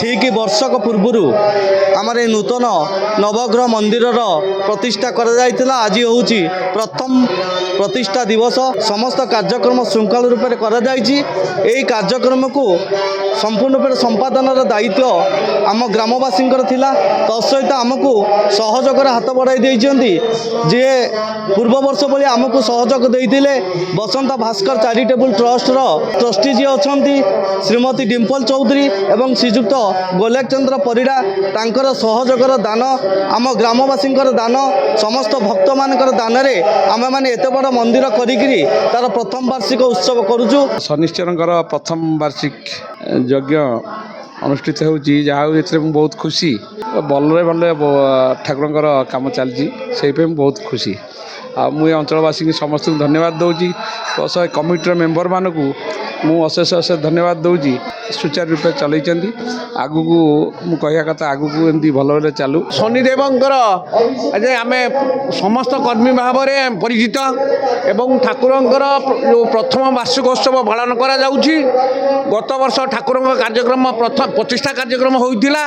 ठीक वर्षक पूर्वर आमर ए नूतन नवग्रह मंदिर प्रतिष्ठा कर आज हूँ प्रथम प्रतिष्ठा दिवस समस्त कार्यक्रम श्रृंखल रूप से कार्यक्रम को संपूर्ण रूप संपादन दायित्व आम ग्रामवासी तत्सहित आमको सहयोग हाथ बढ़ाई जी पूर्व वर्ष भाई आमको सहयोग देते बसंत भास्कर चैरिटेबल ट्रस्ट ट्रस्टी जी अच्छा श्रीमती डिम्पल चौधरी एवं श्रीजुक्त गोलक चंद्र परिड़ा तांकर सहयोगर दान आम ग्रामवासी दान समस्त भक्त मान दान आम मैंने एत बड़ मंदिर करी तार प्रथम वार्षिक उत्सव करुचु। शनिश्चर प्रथम वार्षिक यज्ञ अनुष्ठित होती जहाँ बहुत खुशी भल भल ठाकुर काम चलती से बहुत खुशी मुझे अंचलवासी समस्त धन्यवाद दूसरी प्लस कमिटर मेंबर मानक मु अशेष अशेष धन्यवाद दूसरी सुचारू रूप चलती आगू को कहया कथा आगू को एमती भल भाव चलू शनिदेवंकर आज आम समस्त कर्मी भाव में परिचित एवं ठाकुरंकर जो प्रथम वार्षिकोत्सव पालन करा जाउछि। गत वर्ष ठाकुरंक कार्यक्रम प्रथम प्रतिष्ठा कार्यक्रम होइतिला।